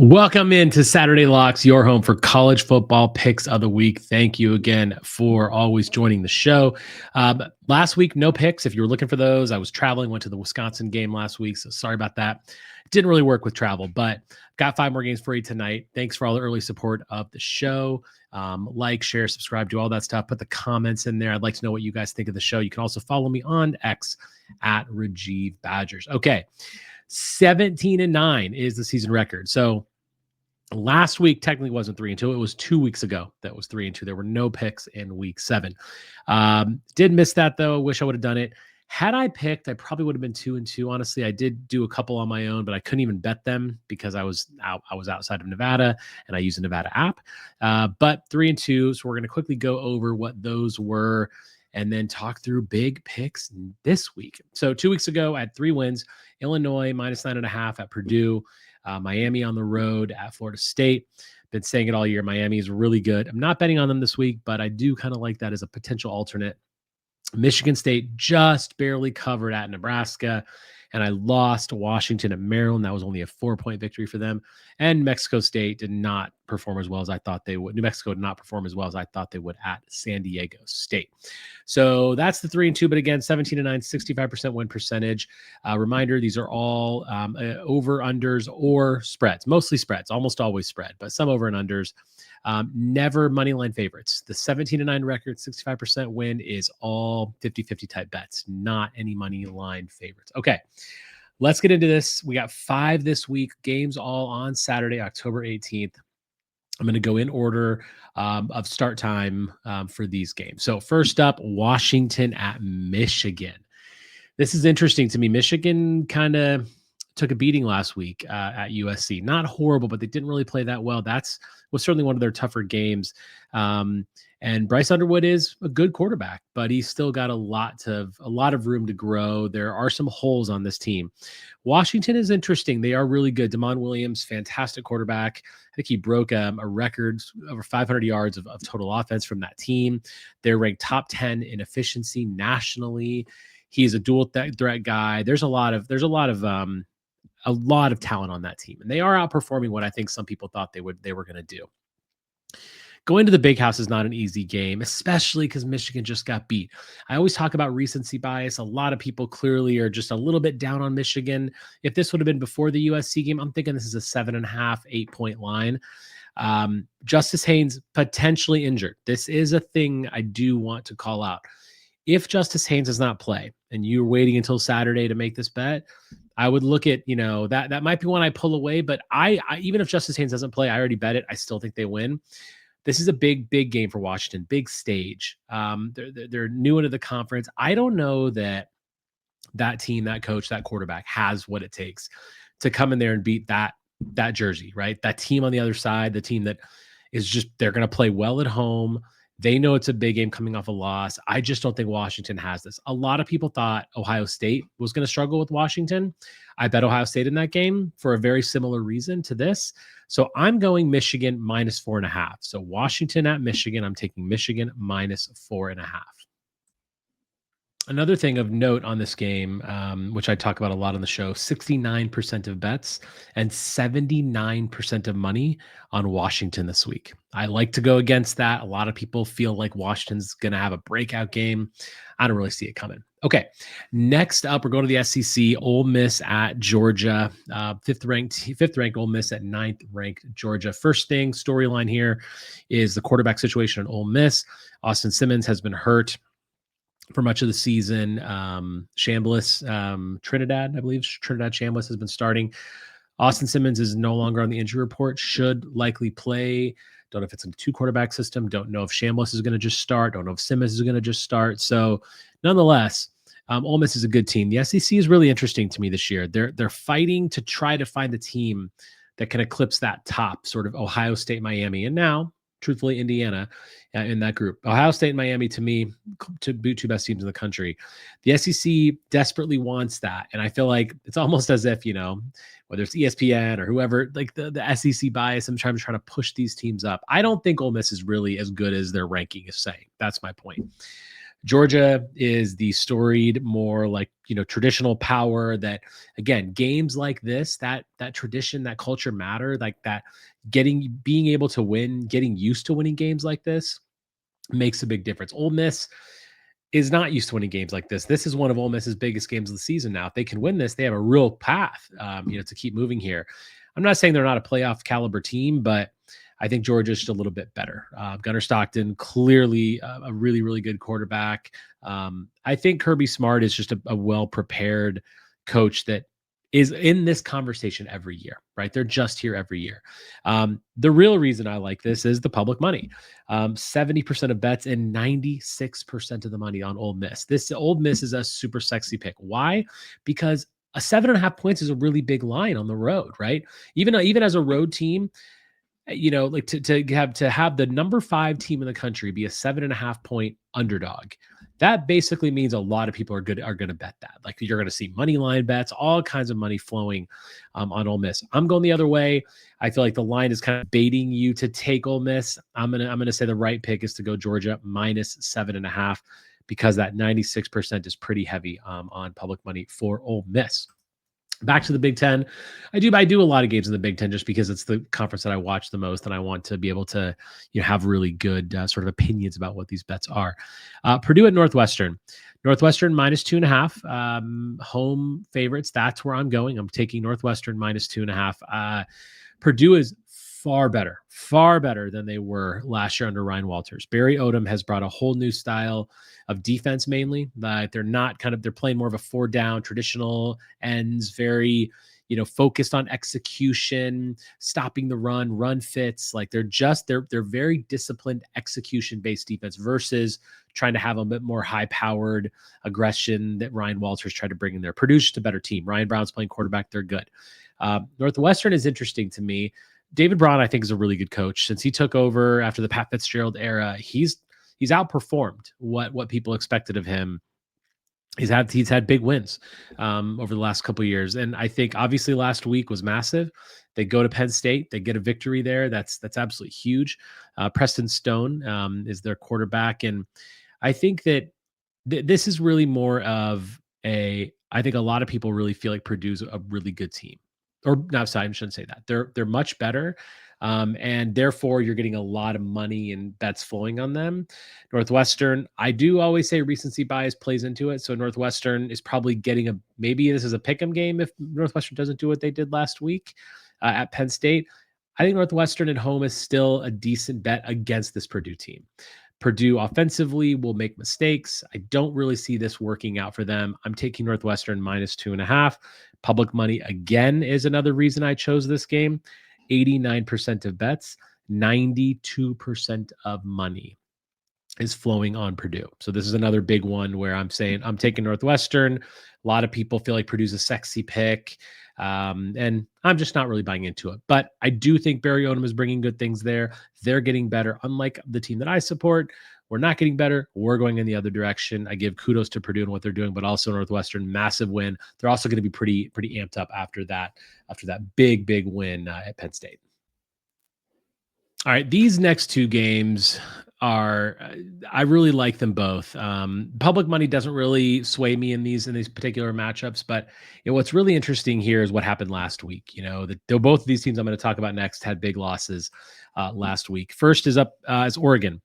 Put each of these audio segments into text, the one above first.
Welcome into Saturday Locks, your home for college football picks of the week. Thank you again for always joining the show. Last week, no picks. If you were looking for those, I was traveling, went to the Wisconsin game last week, so sorry about that. It didn't really work with travel, but got 5 more games for you tonight. Thanks for all the early support of the show. Like, share, subscribe, do all that stuff. Put the comments in there. I'd like to know what you guys think of the show. You can also follow me on X at Rajeev Badgers. Okay, 17-9 is the season record. So last week technically wasn't 3-2. It was 2 weeks ago that was 3-2. There were no picks in week 7. Did miss that though. Wish I would have done it. Had I picked, I probably would have been 2-2. Honestly, I did do a couple on my own, but I couldn't even bet them because I was outside of Nevada and I use a Nevada app. But 3-2. So we're going to quickly go over what those were and then talk through big picks this week. So 2 weeks ago, I had 3 wins: Illinois -9.5 at Purdue, Miami on the road at Florida State. Been saying it all year. Miami is really good. I'm not betting on them this week, but I do kind of like that as a potential alternate. Michigan State just barely covered at Nebraska, and I lost Washington at Maryland. That was only a 4-point victory for them. And Mexico State did not perform as well as I thought they would. New Mexico did not perform as well as I thought they would at San Diego State. So that's the 3-2. But again, 17-9, 65% win percentage. Reminder: these are all over unders or spreads, mostly spreads, almost always spread, but some over and unders. Never money line favorites. The 17-9 record, 65% win is all 50-50 type bets, not any money line favorites. Okay, let's get into this. We got 5 this week, games all on Saturday, October 18th. I'm going to go in order of start time for these games. So first up, Washington at Michigan. This is interesting to me. Michigan kind of took a beating last week at USC. Not horrible, but they didn't really play that well. Was certainly one of their tougher games. And Bryce Underwood is a good quarterback, but he's still got a lot of room to grow. There are some holes on this team. Washington is interesting. They are really good. Damon Williams, fantastic quarterback. I think he broke a record over 500 yards of total offense from that team. They're ranked top 10 in efficiency nationally. He's a dual threat guy. There's a lot of talent on that team, and they are outperforming what I think some people thought they were going to do. Going to the Big House is not an easy game, especially because Michigan just got beat. I always talk about recency bias. A lot of people clearly are just a little bit down on Michigan. If this would have been before the USC game, I'm thinking this is a 7.5, 8-point line. Justice Haynes potentially injured. This is a thing I do want to call out. If Justice Haynes does not play and you're waiting until Saturday to make this bet, I would look at, that might be one I pull away, but I even if Justice Haynes doesn't play, I already bet it. I still think they win. This is a big game for Washington, big stage. They're new into the conference. I don't know that team, that coach, that quarterback has what it takes to come in there and beat that jersey, right? That team on the other side, the team that is just, they're going to play well at home. They know it's a big game coming off a loss. I just don't think Washington has this. A lot of people thought Ohio State was going to struggle with Washington. I bet Ohio State in that game for a very similar reason to this. So I'm going Michigan -4.5. So Washington at Michigan, I'm taking Michigan -4.5. Another thing of note on this game, which I talk about a lot on the show, 69% of bets and 79% of money on Washington this week. I like to go against that. A lot of people feel like Washington's going to have a breakout game. I don't really see it coming. Okay, next up, we're going to the SEC. Ole Miss at Georgia. Fifth ranked Ole Miss at 9th ranked Georgia. First thing, storyline here is the quarterback situation at Ole Miss. Austin Simmons has been hurt for much of the season. Trinidad Chambliss has been starting. Austin Simmons is no longer on the injury report, should likely play. Don't know if it's a 2-quarterback system. Don't know if Chambliss is going to just start. Don't know if Simmons is going to just start. So nonetheless, Ole Miss is a good team. The SEC is really interesting to me this year. They're fighting to try to find the team that can eclipse that top sort of Ohio State, Miami, and now, truthfully, Indiana in that group. Ohio State and Miami, to me, to be 2 best teams in the country. The SEC desperately wants that. And I feel like it's almost as if, whether it's ESPN or whoever, like the SEC bias, I'm trying to push these teams up. I don't think Ole Miss is really as good as their ranking is saying. That's my point. Georgia is the storied, more like, traditional power that, again, games like this, that tradition, that culture matter, like that, being able to win, getting used to winning games like this makes a big difference. Ole Miss is not used to winning games like this. This is one of Ole Miss's biggest games of the season now. If they can win this, they have a real path, to keep moving here. I'm not saying they're not a playoff caliber team, but I think Georgia's just a little bit better. Gunnar Stockton, clearly a really, really good quarterback. I think Kirby Smart is just a well-prepared coach that is in this conversation every year, right? They're just here every year. The real reason I like this is the public money. 70% of bets and 96% of the money on Ole Miss. This Ole Miss is a super sexy pick. Why? Because a 7.5 points is a really big line on the road, right? Even as a road team, like to have the number 5 team in the country be a 7.5 point underdog. That basically means a lot of people are going to bet that. Like, you're going to see money line bets, all kinds of money flowing on Ole Miss. I'm going the other way. I feel like the line is kind of baiting you to take Ole Miss. I'm gonna say the right pick is to go Georgia minus 7.5, because that 96% is pretty heavy on public money for Ole Miss. Back to the Big Ten. I do a lot of games in the Big Ten just because it's the conference that I watch the most, and I want to be able to have really good sort of opinions about what these bets are. Purdue at Northwestern. Northwestern minus 2.5. Home favorites. That's where I'm going. I'm taking Northwestern minus 2.5. Purdue is far better than they were last year under Ryan Walters. Barry Odom has brought a whole new style of defense, mainly. They're playing more of a 4-down traditional ends, very, focused on execution, stopping the run fits. Like, they're very disciplined execution-based defense versus trying to have a bit more high-powered aggression that Ryan Walters tried to bring in there. Purdue's just a better team. Ryan Brown's playing quarterback. They're good. Northwestern is interesting to me. David Braun, I think, is a really good coach. Since he took over after the Pat Fitzgerald era, he's outperformed what people expected of him. He's had big wins over the last couple of years, and I think obviously last week was massive. They go to Penn State, they get a victory there. That's absolutely huge. Preston Stone is their quarterback, and I think that this is really more of I think a lot of people really feel like Purdue's a really good team. Or no, sorry, I shouldn't say that. They're much better. And therefore you're getting a lot of money and bets flowing on them. Northwestern, I do always say recency bias plays into it. So Northwestern is probably getting maybe this is a pick'em game if Northwestern doesn't do what they did last week at Penn State. I think Northwestern at home is still a decent bet against this Purdue team. Purdue offensively will make mistakes. I don't really see this working out for them. I'm taking Northwestern minus 2.5. Public money, again, is another reason I chose this game. 89% of bets, 92% of money is flowing on Purdue. So this is another big one where I'm saying I'm taking Northwestern. A lot of people feel like Purdue's a sexy pick. And I'm just not really buying into it. But I do think Barry Odom is bringing good things there. They're getting better. Unlike the team that I support, we're not getting better. We're going in the other direction. I give kudos to Purdue and what they're doing, but also Northwestern, massive win. They're also going to be pretty amped up after that big win at Penn State. All right, these next two games are I really like them both. Public money doesn't really sway me in these particular matchups, but what's really interesting here is what happened last week. Both of these teams I'm going to talk about next had big losses last week. First is Oregon.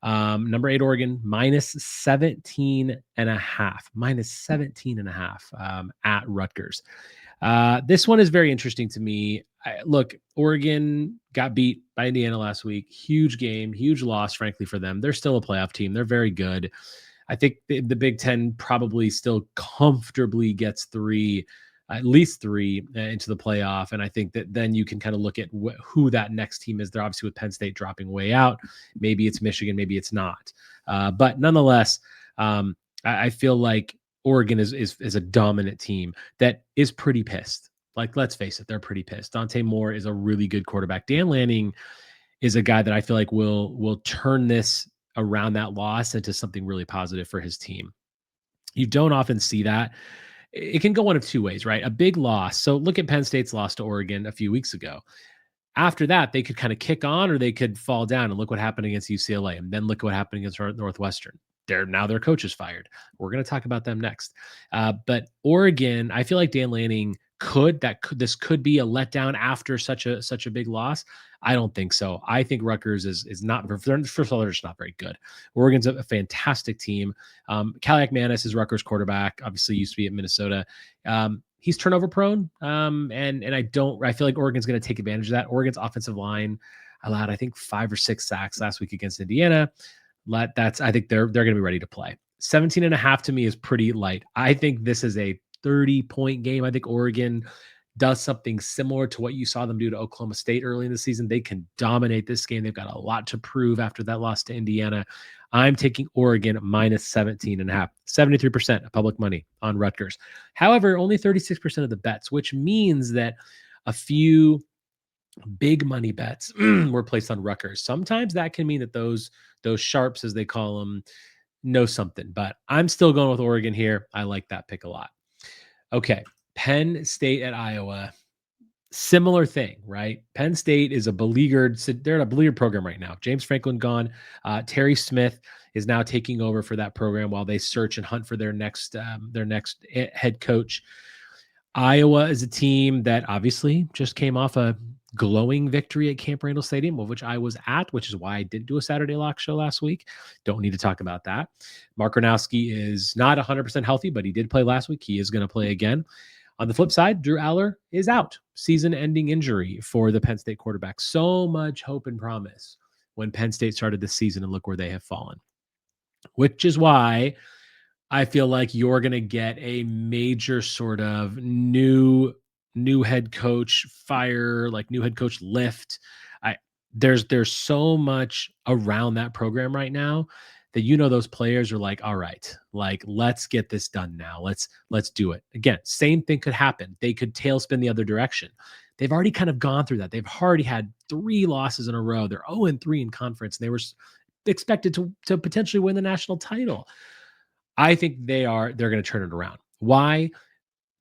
Number 8 Oregon minus 17.5 at Rutgers. This one is very interesting to me. Look, Oregon got beat by Indiana last week. Huge game, huge loss, frankly, for them. They're still a playoff team. They're very good. I think the Big Ten probably still comfortably gets at least three into the playoff. And I think that then you can kind of look at who that next team is. They're obviously with Penn State dropping way out. Maybe it's Michigan, maybe it's not. But nonetheless, I feel like Oregon is a dominant team that is pretty pissed. Like, let's face it, they're pretty pissed. Dante Moore is a really good quarterback. Dan Lanning is a guy that I feel like will turn this around, that loss, into something really positive for his team. You don't often see that. It can go one of two ways, right? A big loss. So look at Penn State's loss to Oregon a few weeks ago. After that, they could kind of kick on or they could fall down, and look what happened against UCLA. And then look what happened against Northwestern. now their coach is fired. We're going to talk about them next. But Oregon, I feel like Dan Lanning this could be a letdown after such a big loss. I don't think so. I think Rutgers is not, first of all, they're just not very good. Oregon's a fantastic team. Kaliak Manis is Rutgers quarterback, obviously used to be at Minnesota. He's turnover prone. And I feel like Oregon's going to take advantage of that. Oregon's offensive line allowed, I think, 5 or 6 sacks last week against Indiana. I think they're going to be ready to play. 17.5 to me is pretty light. I think this is a 30-point game. I think Oregon does something similar to what you saw them do to Oklahoma State early in the season. They can dominate this game. They've got a lot to prove after that loss to Indiana. I'm taking Oregon minus 17.5, 73% of public money on Rutgers. However, only 36% of the bets, which means that a few big money bets were placed on Rutgers. Sometimes that can mean that those sharps, as they call them, know something, but I'm still going with Oregon here. I like that pick a lot. Okay. Penn State at Iowa. Similar thing, right? Penn State is they're in a beleaguered program right now. James Franklin gone. Terry Smith is now taking over for that program while they search and hunt for their next head coach. Iowa is a team that obviously just came off a glowing victory at Camp Randall Stadium, of which I was at, which is why I didn't do a Saturday Lock show last week. Don't need to talk about that. Mark Gronowski is not 100% healthy, but he did play last week. He is going to play again. On the flip side, Drew Aller is out. Season-ending injury for the Penn State quarterback. So much hope and promise when Penn State started this season, and look where they have fallen. Which is why I feel like you're going to get a major sort of new head coach fire, like new head coach lift. There's so much around that program right now that those players are like, all right, like let's get this done now. Let's do it. Again, same thing could happen. They could tailspin the other direction. They've already kind of gone through that. They've already had 3 losses in a row. They're 0-3 in conference. And they were expected to potentially win the national title. I think they're going to turn it around. Why?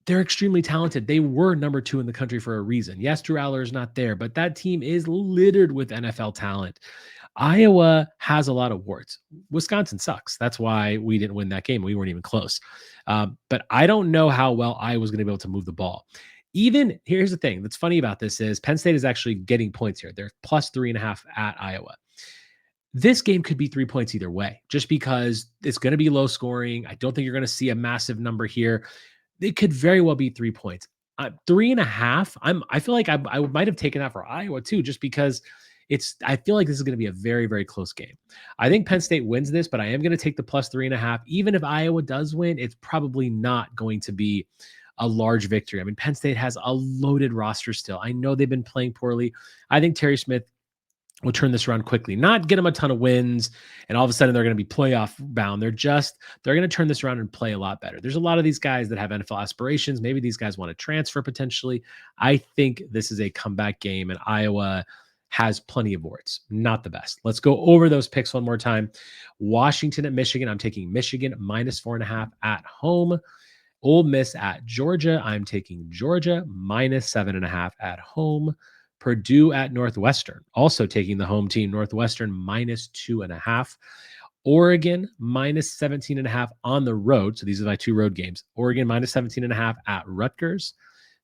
They're extremely talented. They were number 2 in the country for a reason. Yes, Drew Aller is not there, but that team is littered with NFL talent. Iowa has a lot of warts. Wisconsin sucks. That's why we didn't win that game. We weren't even close. But I don't know how well Iowa's going to be able to move the ball. Here's the thing that's funny about this is Penn State is actually getting points here. They're plus 3.5 at Iowa. This game could be 3 points either way, just because it's going to be low scoring. I don't think you're going to see a massive number here. It could very well be 3 points. 3.5. I feel like I might have taken that for Iowa too, just because I feel like this is going to be a very, very close game. I think Penn State wins this, but I am going to take the plus 3.5. Even if Iowa does win, it's probably not going to be a large victory. I mean, Penn State has a loaded roster still. I know they've been playing poorly. I think Terry Smith will turn this around quickly, not get them a ton of wins, and all of a sudden they're going to be playoff bound. They're going to turn this around and play a lot better. There's a lot of these guys that have NFL aspirations. Maybe these guys want to transfer potentially. I think this is a comeback game, and Iowa has plenty of warts. Not the best. Let's go over those picks one more time. Washington at Michigan. I'm taking Michigan minus 4.5 at home. Ole Miss at Georgia. I'm taking Georgia minus 7.5 at home. Purdue at Northwestern, also taking the home team, Northwestern minus 2.5. Oregon minus 17.5 on the road. So these are my 2 road games. Oregon minus 17.5 at Rutgers,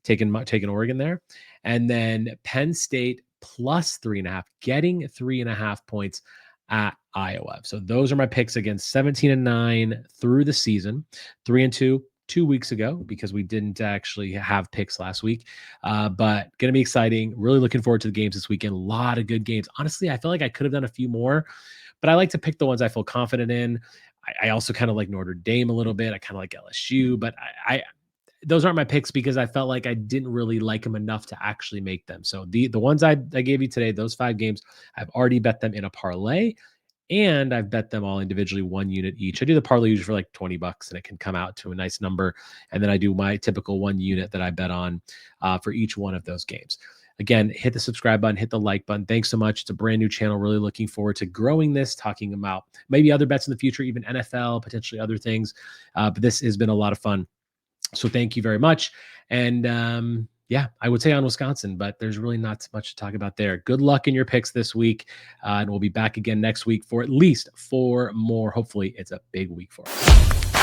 taking Oregon there. And then Penn State plus 3.5, getting 3.5 points at Iowa. So those are my picks against 17-9 through the season, 3-2. 2 weeks ago, because we didn't actually have picks last week, but going to be exciting. Really looking forward to the games this weekend. A lot of good games. Honestly, I feel like I could have done a few more, but I like to pick the ones I feel confident in. I also kind of like Notre Dame a little bit. I kind of like LSU, but those aren't my picks because I felt like I didn't really like them enough to actually make them. So the ones I gave you today, those 5 games, I've already bet them in a parlay. And I've bet them all individually 1 unit each. I do the parlay usually for like $20 and it can come out to a nice number. And then I do my typical 1 unit that I bet on for each one of those games. Again, hit the subscribe button, hit the like button. Thanks so much. It's a brand new channel. Really looking forward to growing this, talking about maybe other bets in the future, even NFL, potentially other things. But this has been a lot of fun. So thank you very much. And Yeah, I would say on Wisconsin, but there's really not much to talk about there. Good luck in your picks this week, and we'll be back again next week for at least 4 more. Hopefully, it's a big week for us.